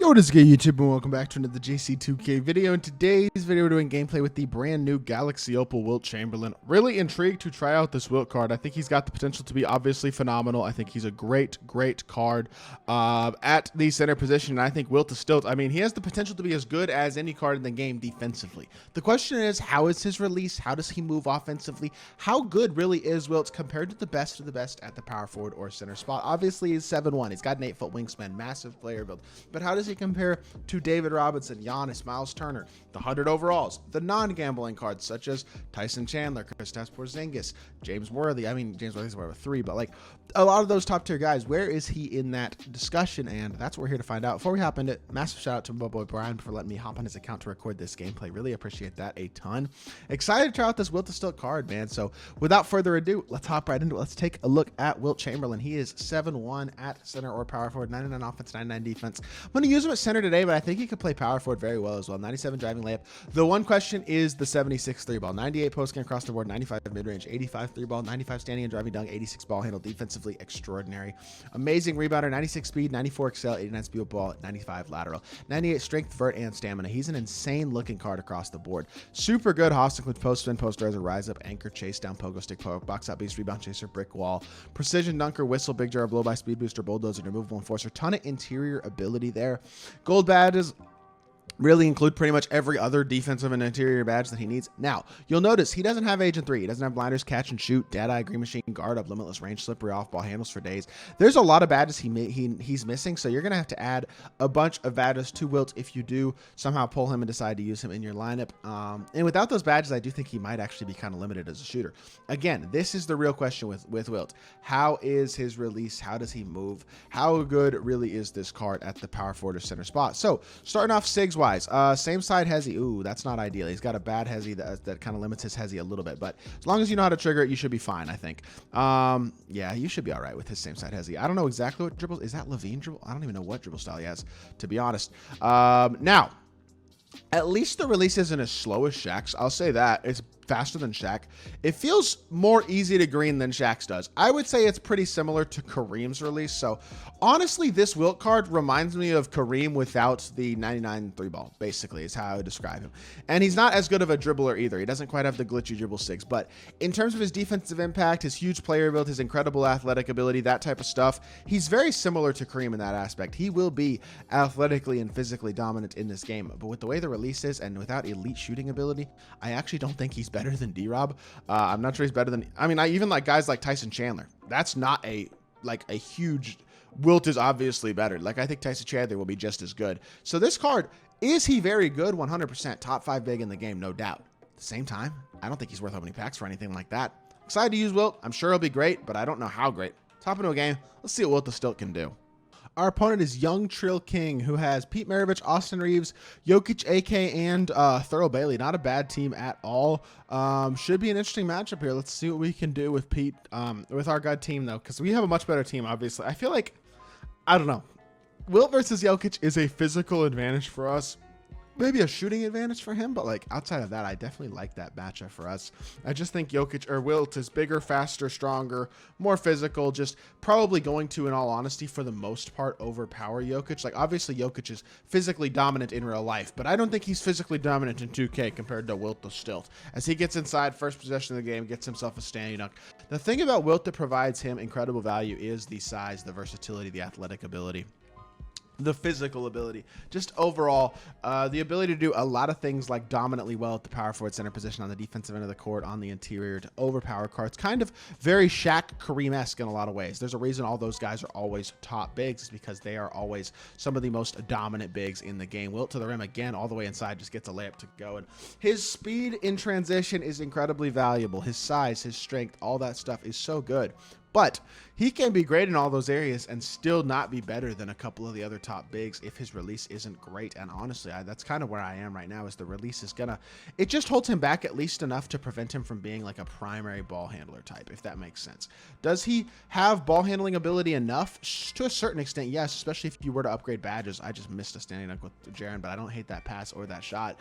Yo, what is good, YouTube, and welcome back to another JC2K video. In today's video, we're doing gameplay with the brand new Galaxy Opal Wilt Chamberlain. Really intrigued to try out this Wilt card. I think he's got the potential to be obviously phenomenal. I think he's a great card at the center position, and I think Wilt is still, I mean, he has the potential to be as good as any card in the game defensively. The question is, how is his release? How does he move offensively? How good really is Wilt compared to the best of the best at the power forward or center spot? Obviously, he's 7'1". He's got an 8-foot wingspan, massive player build. But how does he compare to David Robinson, Giannis, Miles Turner, the 100 overalls, the non-gambling cards such as Tyson Chandler, Kristaps Porzingis, James Worthy? I mean, James Worthy's with 3, but like a lot of those top tier guys, where is he in that discussion? And that's what we're here to find out. Before we hop into it, massive shout out to my boy Brian for letting me hop on his account to record this gameplay. Really appreciate that a ton. Excited to try out this Wilt to Stilt card, man. So without further ado, let's hop right into it. Let's take a look at Wilt Chamberlain. He is 7'1" at center or power forward, 99 offense, 99 defense. I'm going to use him at center today, but I think he could play power forward very well as well. 97 driving layup. The one question is the 76 3 ball, 98 post game across the board, 95 mid range, 85 3 ball, 95 standing and driving dunk, 86 ball handle, defensively extraordinary. Amazing rebounder, 96 speed, 94 excel, 89 speed with ball, 95 lateral, 98 strength, vert, and stamina. He's an insane looking card across the board. Super good. Hoss includes post spin, post riser, rise up, anchor, chase down, pogo stick, box out beast, rebound chaser, brick wall, precision dunker, whistle, big jar, blow by, speed booster, bulldozer, removable enforcer. Ton of interior ability there. Gold badges really include pretty much every other defensive and interior badge that he needs. Now, you'll notice he doesn't have Agent 3. He doesn't have blinders, catch and shoot, dead eye, green machine, guard up, limitless range, slippery off ball, handles for days. There's a lot of badges he's missing, so you're going to have to add a bunch of badges to Wilt if you do somehow pull him and decide to use him in your lineup. And without those badges, I do think he might actually be kind of limited as a shooter. Again, this is the real question with Wilt. How is his release? How does he move? How good really is this card at the power forward or center spot? So, starting off SIGs-wise, same side hezzy. Ooh, that's not ideal. He's got a bad hezzy that kind of limits his hezzy a little bit, but as long as you know how to trigger it, you should be fine, I think. Yeah, you should be all right with his same side hezzy. I don't know exactly what dribbles. Is that Levine dribble? I don't even know what dribble style he has, to be honest. Now, at least the release isn't as slow as Shaq's. I'll say that. It's faster than Shaq. It feels more easy to green than Shaq's does. I would say it's pretty similar to Kareem's release. So honestly, this Wilt card reminds me of Kareem without the 99 3 ball, basically, is how I would describe him. And he's not as good of a dribbler either. He doesn't quite have the glitchy dribble 6, but in terms of his defensive impact, his huge player build, his incredible athletic ability, that type of stuff, he's very similar to Kareem in that aspect. He will be athletically and physically dominant in this game, but with the way the release is and without elite shooting ability, I actually don't think he's better than D-Rob. I'm not sure he's better than, I mean, I even like guys like Tyson Chandler. That's not a huge, Wilt is obviously better. Like, I think Tyson Chandler will be just as good. So this card, is he very good? 100%. Top 5 big in the game, no doubt. At the same time, I don't think he's worth opening packs for anything like that. Excited to use Wilt. I'm sure he'll be great, but I don't know how great. Let's hop into a game. Let's see what Wilt the Stilt can do. Our opponent is Young Trill King, who has Pete Maravich, Austin Reeves, Jokic, AK, and Thurl Bailey. Not a bad team at all. Should be an interesting matchup here. Let's see what we can do with Pete, with our gut team, though, because we have a much better team, obviously. I feel like, I don't know. Wilt versus Jokic is a physical advantage for us. Maybe a shooting advantage for him, but like outside of that, I definitely like that matchup for us. I just think Jokic or Wilt is bigger, faster, stronger, more physical, just probably going to, in all honesty, for the most part, overpower Jokic. Like, obviously, Jokic is physically dominant in real life, but I don't think he's physically dominant in 2K compared to Wilt the Stilt. As he gets inside, first possession of the game, gets himself a standing dunk. The thing about Wilt that provides him incredible value is the size, the versatility, the athletic ability, the physical ability, just overall, the ability to do a lot of things like dominantly well at the power forward center position, on the defensive end of the court, on the interior, to overpower cards. Kind of very Shaq, Kareem-esque in a lot of ways. There's a reason all those guys are always top bigs, is because they are always some of the most dominant bigs in the game. Wilt to the rim again, all the way inside, just gets a layup to go. And his speed in transition is incredibly valuable. His size, his strength, all that stuff is so good. But he can be great in all those areas and still not be better than a couple of the other top bigs if his release isn't great. And honestly, that's kind of where I am right now, is the release is gonna, it just holds him back at least enough to prevent him from being like a primary ball handler type, if that makes sense. Does he have ball handling ability enough? To a certain extent, yes, especially if you were to upgrade badges. I just missed a standing dunk with Jaren, but I don't hate that pass or that shot.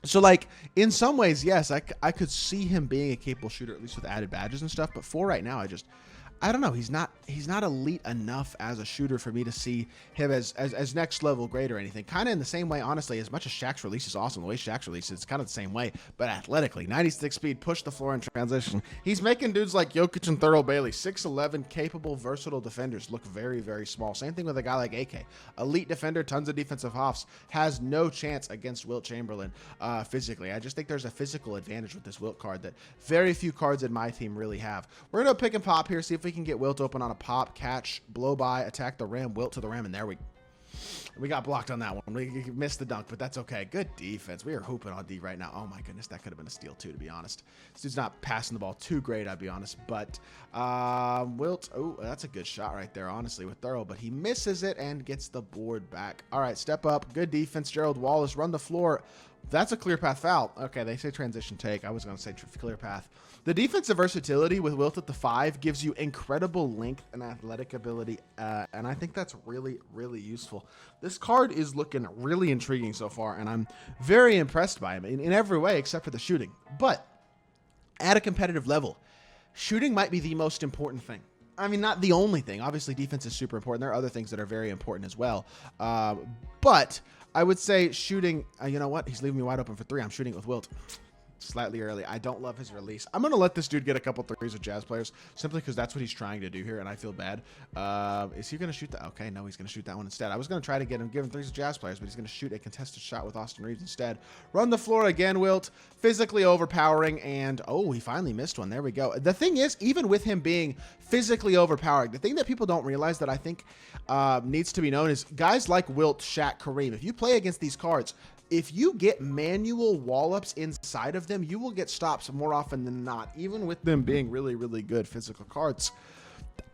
So, like, in some ways, yes, I could see him being a capable shooter, at least with added badges and stuff. But for right now, I don't know. He's not he's not elite enough as a shooter for me to see him as next level great or anything. Kind of in the same way, honestly, as much as Shaq's release is awesome, the way Shaq's release is kind of the same way, but athletically, 96 speed, push the floor in transition. He's making dudes like Jokic and Thurl Bailey, 6'11", capable, versatile defenders look very, very small. Same thing with a guy like AK. Elite defender, tons of defensive hops, has no chance against Wilt Chamberlain physically. I just think there's a physical advantage with this Wilt card that very few cards in my team really have. We're going to pick and pop here, see if we can get Wilt open on a pop, catch, blow by, attack the rim, Wilt to the rim, and there we got blocked on that one. We missed the dunk, but that's okay. Good defense. We are hooping on D right now. Oh my goodness, that could have been a steal too, to be honest. This dude's not passing the ball too great, I'd be honest, but Wilt, oh, that's a good shot right there, honestly, with Thurl, but he misses it and gets the board back. All right, step up. Good defense, Gerald Wallace. Run the floor. That's a clear path foul. Okay, they say transition take. I was going to say clear path. The defensive versatility with Wilt at the 5 gives you incredible length and athletic ability, and I think that's really, really useful. This card is looking really intriguing so far, and I'm very impressed by him in every way except for the shooting. But at a competitive level, shooting might be the most important thing. I mean, not the only thing. Obviously, defense is super important. There are other things that are very important as well. But I would say shooting, you know what? He's leaving me wide open for 3. I'm shooting it with Wilt. Slightly early. I don't love his release. I'm going to let this dude get a couple threes with Jazz players simply because that's what he's trying to do here, and I feel bad. Is he going to shoot that? Okay, no, he's going to shoot that one instead. I was going to try to give him threes with Jazz players, but he's going to shoot a contested shot with Austin Reeves instead. Run the floor again, Wilt. Physically overpowering, and oh, he finally missed one. There we go. The thing is, even with him being physically overpowering, the thing that people don't realize that I think needs to be known is guys like Wilt, Shaq, Kareem, if you play against these cards, if you get manual wall-ups inside of them, you will get stops more often than not, even with them being really, really good physical cards.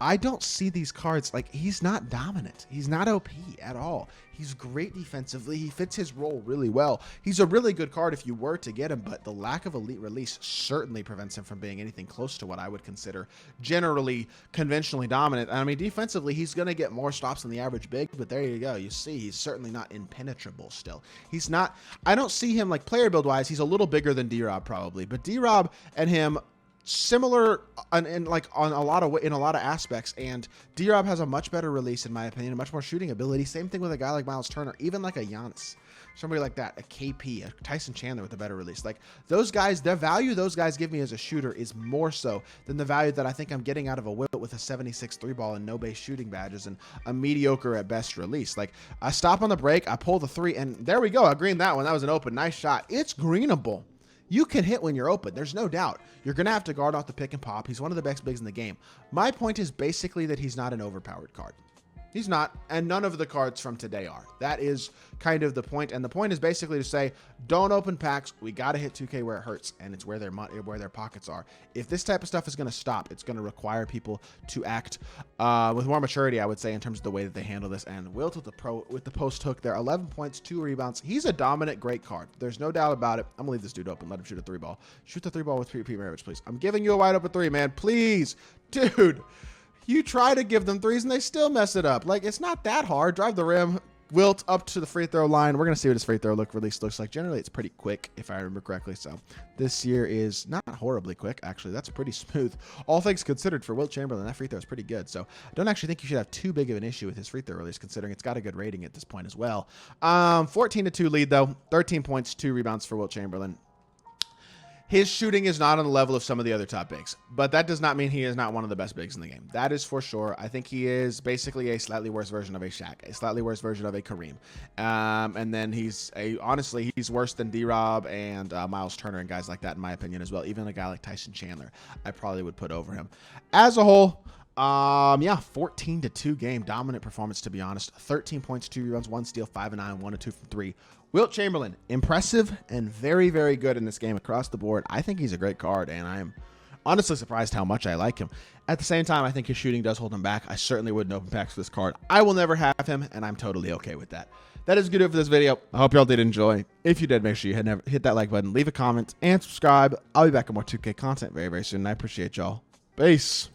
I don't see these cards, like, he's not dominant. He's not OP at all. He's great defensively. He fits his role really well. He's a really good card if you were to get him, but the lack of elite release certainly prevents him from being anything close to what I would consider generally conventionally dominant. I mean, defensively, he's going to get more stops than the average big, but there you go. You see, he's certainly not impenetrable still. He's not, I don't see him, like, player build-wise, he's a little bigger than D-Rob probably, but D-Rob and him similar in a lot of aspects, and D-Rob has a much better release in my opinion, a much more shooting ability. Same thing with a guy like Miles Turner, even like a Giannis, somebody like that, a KP, a Tyson Chandler with a better release. Like those guys, the value those guys give me as a shooter is more so than the value that I think I'm getting out of a Wilt with a 76 3-ball and no base shooting badges and a mediocre at best release. Like I stop on the break, I pull the 3, and there we go. I greened that one. That was an open, nice shot. It's greenable. You can hit when you're open. There's no doubt. You're going to have to guard off the pick and pop. He's one of the best bigs in the game. My point is basically that he's not an overpowered card. He's not, and none of the cards from today are. That is kind of the point, and the point is basically to say, don't open packs. We got to hit 2K where it hurts, and it's where their money, where their pockets are. If this type of stuff is going to stop, it's going to require people to act with more maturity, I would say, in terms of the way that they handle this. And Wilt with the post hook there, 11 points, 2 rebounds. He's a dominant, great card. There's no doubt about it. I'm gonna leave this dude open. Let him shoot a 3-ball. Shoot the 3-ball with Pete Maravich, please. I'm giving you a wide open 3, man. Please, dude. You try to give them threes and they still mess it up. Like, it's not that hard. Drive the rim. Wilt up to the free throw line. We're going to see what his free throw release looks like. Generally, it's pretty quick, if I remember correctly. So this year is not horribly quick. Actually, that's pretty smooth. All things considered for Wilt Chamberlain, that free throw is pretty good. So I don't actually think you should have too big of an issue with his free throw release, considering it's got a good rating at this point as well. 14-2 lead, though. 13 points, 2 rebounds for Wilt Chamberlain. His shooting is not on the level of some of the other top bigs, but that does not mean he is not one of the best bigs in the game. That is for sure. I think he is basically a slightly worse version of a Shaq, a slightly worse version of a Kareem. And then honestly, he's worse than D-Rob and Miles Turner and guys like that, in my opinion, as well. Even a guy like Tyson Chandler, I probably would put over him. As a whole, yeah, 14-2 game, dominant performance, to be honest. 13 points, 2 rebounds, 1 steal, 5 and 9, 1 and 2 from 3. Wilt Chamberlain, impressive and very, very good in this game across the board. I think he's a great card, and I am honestly surprised how much I like him. At the same time, I think his shooting does hold him back. I certainly wouldn't open packs for this card. I will never have him, and I'm totally okay with that. That is good for this video. I hope y'all did enjoy. If you did, make sure you hit that like button, leave a comment, and subscribe. I'll be back with more 2K content very, very soon, and I appreciate y'all. Peace.